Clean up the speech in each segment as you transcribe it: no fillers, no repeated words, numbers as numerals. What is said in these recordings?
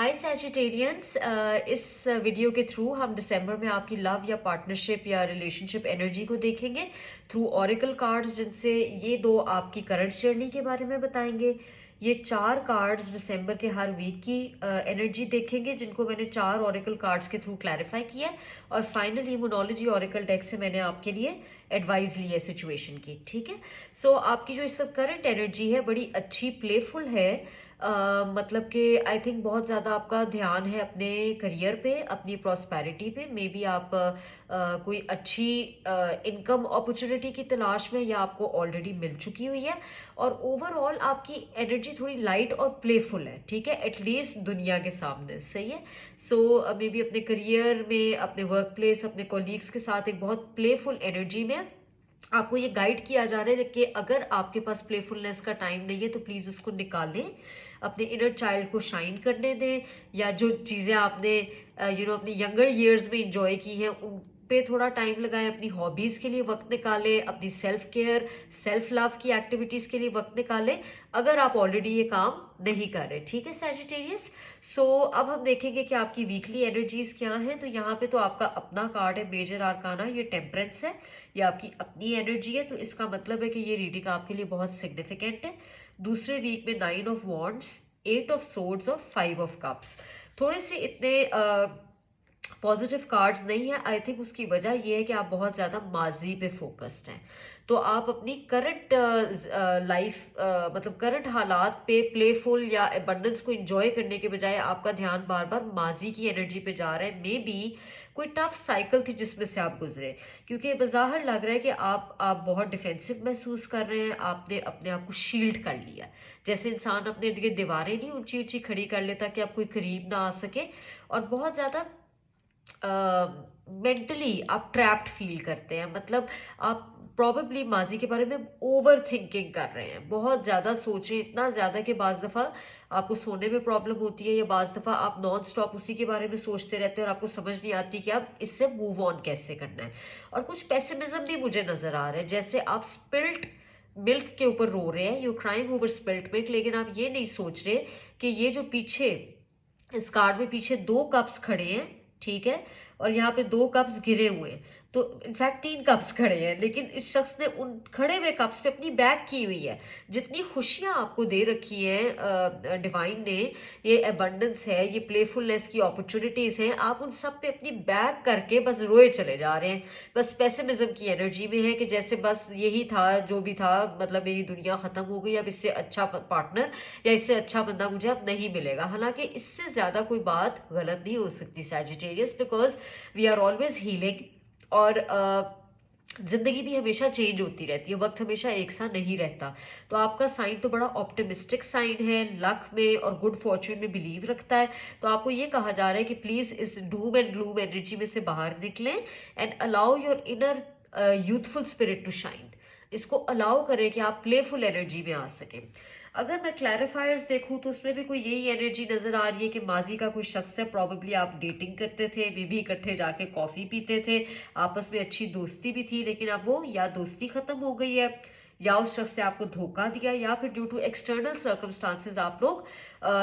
हाय Sagittarians, इस video के through हम दिसंबर में आपकी लव या पार्टनरशिप या रिलेशनशिप एनर्जी को देखेंगे थ्रू ऑरिकल कार्ड्स, जिनसे ये दो आपकी करंट जर्नी के बारे में बताएंगे। ये 4 कार्ड्स दिसंबर के हर वीक की एनर्जी देखेंगे, जिनको मैंने 4 ऑरिकल कार्ड्स के थ्रू क्लैरिफाई किया है। और फाइनली मोनोलॉजी ऑरिकल डेक से मैंने आपके लिए एडवाइस ली है सिचुएशन की। ठीक है, सो आपकी जो इस वक्त करंट एनर्जी है बड़ी अच्छी प्लेफुल है। मतलब कि आई थिंक बहुत ज़्यादा आपका ध्यान है अपने करियर पे, अपनी प्रॉस्पेरिटी पे। मे बी आप कोई अच्छी इनकम अपॉर्चुनिटी की तलाश में, या आपको ऑलरेडी मिल चुकी हुई है। और ओवरऑल आपकी एनर्जी थोड़ी लाइट और प्लेफुल है, ठीक है, एटलीस्ट दुनिया के सामने। सही है। सो मे बी अपने करियर में, अपने वर्क प्लेस, अपने कोलीग्स के साथ एक बहुत प्लेफुल एनर्जी में आपको ये गाइड किया जा रहा है कि अगर आपके पास प्लेफुलनेस का टाइम नहीं है तो प्लीज़ उसको निकालें, अपने इनर चाइल्ड को शाइन करने दें, या जो चीज़ें आपने अपनी यंगर ईयर्स में इंजॉय की हैं उन पे थोड़ा टाइम लगाएं, अपनी हॉबीज़ के लिए वक्त निकालें, अपनी सेल्फ केयर, सेल्फ लव की एक्टिविटीज़ के लिए वक्त निकालें, अगर आप ऑलरेडी ये काम नहीं कर रहे। ठीक है सैजिटेरियस। सो अब हम देखेंगे कि आपकी वीकली एनर्जीज क्या हैं। तो यहाँ पे तो आपका अपना कार्ड है, मेजर आर्काना, ये टेम्परेंस है, ये आपकी अपनी एनर्जी है। तो इसका मतलब है कि ये रीडिंग आपके लिए बहुत सिग्निफिकेंट है। दूसरे वीक में 9 ऑफ वॉन्ड्स, 8 ऑफ सोर्ड्स और 5 ऑफ कप्स, थोड़े से इतने पॉजिटिव कार्ड्स नहीं है। आई थिंक उसकी वजह यह है कि आप बहुत ज़्यादा माजी पे फोकस्ड हैं। तो आप अपनी करंट लाइफ मतलब करंट हालात पे प्लेफुल या एबंडेंस को एंजॉय करने के बजाय आपका ध्यान बार बार माजी की एनर्जी पे जा रहा है। मे बी कोई टफ साइकिल थी जिसमें से आप गुजरे, क्योंकि बज़ाहिर लग रहा है कि आप बहुत डिफेंसिव महसूस कर रहे हैं। आपने अपने आप को शील्ड कर लिया, जैसे इंसान अपने दीवारें नहीं ऊंची ऊंची खड़ी कर लेता कि आप कोई करीब ना आ सके। और बहुत ज़्यादा मेंटली आप ट्रैप्ड फील करते हैं। मतलब आप प्रॉबेबली माजी के बारे में ओवर थिंकिंग कर रहे हैं, बहुत ज़्यादा सोच रहे हैं, इतना ज़्यादा कि बाज़ दफ़ा आपको सोने में प्रॉब्लम होती है, या बाज़ दफ़ा आप नॉन स्टॉप उसी के बारे में सोचते रहते हैं और आपको समझ नहीं आती कि आप इससे मूव ऑन कैसे करना है। और कुछ पेसिमिज्म भी मुझे नज़र आ रहा है, जैसे आप स्पिल्ट मिल्क के ऊपर रो रहे हैं, you crying over spilt milk, लेकिन आप ये नहीं सोच रहे कि ये जो पीछे इस कार्ड में पीछे 2 कप्स खड़े हैं, ठीक है, और यहाँ पे 2 कप्स गिरे हुए हैं, तो इनफैक्ट 3 कप्स खड़े हैं, लेकिन इस शख्स ने उन खड़े हुए कप्स पे अपनी बैग की हुई है। जितनी खुशियाँ आपको दे रखी हैं डिवाइन ने, ये एबंडेंस है, ये प्लेफुलनेस की अपॉर्चुनिटीज़ हैं, आप उन सब पे अपनी बैग करके बस रोए चले जा रहे हैं। बस पेसिमिज्म की एनर्जी में है कि जैसे बस यही था जो भी था, मतलब मेरी दुनिया ख़त्म हो गई, अब इससे अच्छा पार्टनर या इससे अच्छा बंदा मुझे अब नहीं मिलेगा। हालांकि इससे ज़्यादा कोई बात गलत नहीं हो सकती Sagittarius, because we are always healing. और जिंदगी भी हमेशा चेंज होती रहती है, वक्त हमेशा एक सा नहीं रहता। तो आपका साइन तो बड़ा ऑप्टिमिस्टिक साइन है, लक में और गुड फॉर्च्यून में बिलीव रखता है। तो आपको ये कहा जा रहा है कि प्लीज इस डूम एंड ग्लूम एनर्जी में से बाहर निकलें and allow your inner youthful spirit to shine. इसको अलाउ करें कि आप प्लेफुल एनर्जी में आ सकें। अगर मैं क्लैरिफायर्स देखूं तो उसमें भी कोई यही एनर्जी नजर आ रही है कि माजी का कोई शख्स है, प्रॉबेबली आप डेटिंग करते थे, वे भी इकट्ठे जाके कॉफी पीते थे, आपस में अच्छी दोस्ती भी थी, लेकिन अब वो या दोस्ती खत्म हो गई है, या उस शख्स ने आपको धोखा दिया, या फिर ड्यू टू एक्सटर्नल सर्कमस्टांसेस आप लोग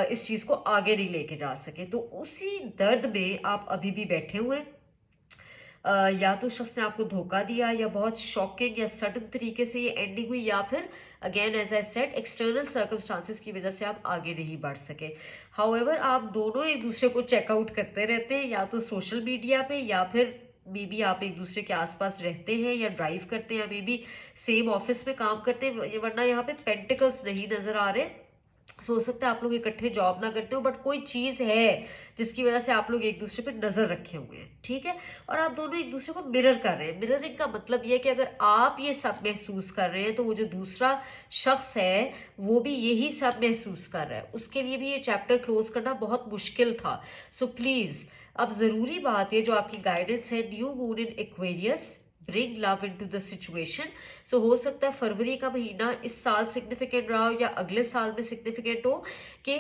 इस चीज को आगे नहीं लेके जा सके। तो उसी दर्द में आप अभी भी बैठे हुए हैं। या तो शख्स ने आपको धोखा दिया, या बहुत शॉकिंग या सडन तरीके से ये एंडिंग हुई, या फिर again as I said external circumstances की वजह से आप आगे नहीं बढ़ सके। हाउएवर आप दोनों एक दूसरे को चेकआउट करते रहते हैं, या तो सोशल मीडिया पे, या फिर मे बी आप एक दूसरे के आसपास रहते हैं या ड्राइव करते हैं, या मे बी सेम ऑफिस में काम करते हैं, वरना यहाँ पे पेंटिकल्स नहीं नजर आ रहे। हो सकता है आप लोग इकट्ठे जॉब ना करते हो, बट कोई चीज है जिसकी वजह से आप लोग एक दूसरे पे नजर रखे हुए हैं, ठीक है। और आप दोनों एक दूसरे को मिरर कर रहे हैं। मिररिंग का मतलब ये है कि अगर आप ये सब महसूस कर रहे हैं तो वो जो दूसरा शख्स है वो भी यही सब महसूस कर रहा है। उसके लिए भी ये चैप्टर क्लोज करना बहुत मुश्किल था। सो प्लीज, अब जरूरी बात है जो आपकी गाइडेंस है, new moon in Aquarius, bring love into the situation. So हो सकता है फरवरी का महीना इस साल सिग्निफिकेंट रहा हो, या अगले साल में सिग्निफिकेंट हो, कि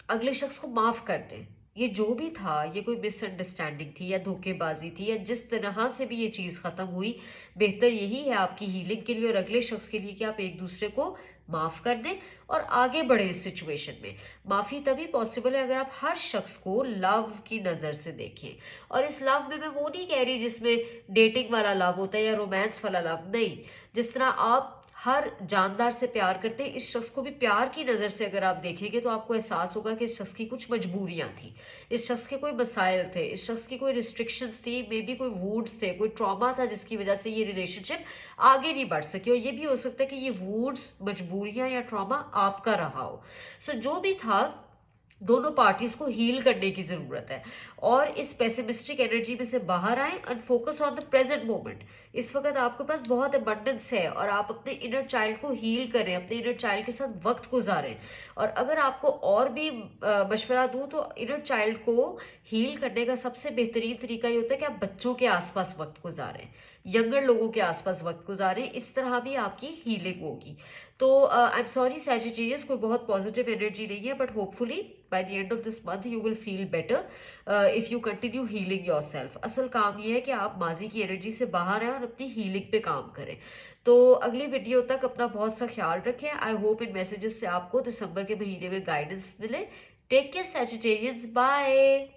अगले शख्स को माफ कर दें, ये जो भी था, ये कोई मिसअंडरस्टैंडिंग थी या धोखेबाजी थी, या जिस तरह से भी ये चीज़ ख़त्म हुई, बेहतर यही है आपकी हीलिंग के लिए और अगले शख्स के लिए कि आप एक दूसरे को माफ़ कर दें और आगे बढ़े इस सिचुएशन में। माफ़ी तभी पॉसिबल है अगर आप हर शख्स को लव की नज़र से देखें। और इस लव में मैं वो नहीं कह रही जिसमें डेटिंग वाला लव होता है या रोमांस वाला लव, नहीं। जिस तरह आप हर जानदार से प्यार करते हैं, इस शख्स को भी प्यार की नज़र से अगर आप देखेंगे तो आपको एहसास होगा कि इस शख्स की कुछ मजबूरियां थी, इस शख्स के कोई मसाइल थे, इस शख्स की कोई रिस्ट्रिक्शंस थी, मे बी कोई वूड्स थे, कोई ट्रॉमा था जिसकी वजह से ये रिलेशनशिप आगे नहीं बढ़ सकी। और ये भी हो सकता है कि ये वूड्स, मजबूरियां या ट्रॉमा आपका रहा हो। सो जो भी था, दोनों पार्टीज को हील करने की जरूरत है और इस पेसिमिस्टिक एनर्जी में से बाहर आए and focus on the present moment. इस वक्त आपके पास बहुत अबंडेंस है और आप अपने इनर चाइल्ड को हील करें, अपने इनर चाइल्ड के साथ वक्त गुजारें। और अगर आपको और भी मशवरा दूं तो इनर चाइल्ड को हील करने का सबसे बेहतरीन तरीका ये होता है कि आप बच्चों के आसपास वक्त गुजारें, यंगर लोगों के आसपास वक्त गुजारें। इस तरह भी आपकी हीलिंग होगी। तो आई एम सॉरी सैजिटेरियस, कोई बहुत पॉजिटिव एनर्जी नहीं है, but hopefully by the end of this month you will feel better if you continue healing your self. असल काम ये है कि आप माजी की एनर्जी से बाहर आए और अपनी हीलिंग पे काम करें। तो अगली वीडियो तक अपना बहुत सा ख्याल रखें। आई होप इन मैसेजेस से आपको दिसंबर के महीने में गाइडेंस मिले। Take care Sagittarians, bye.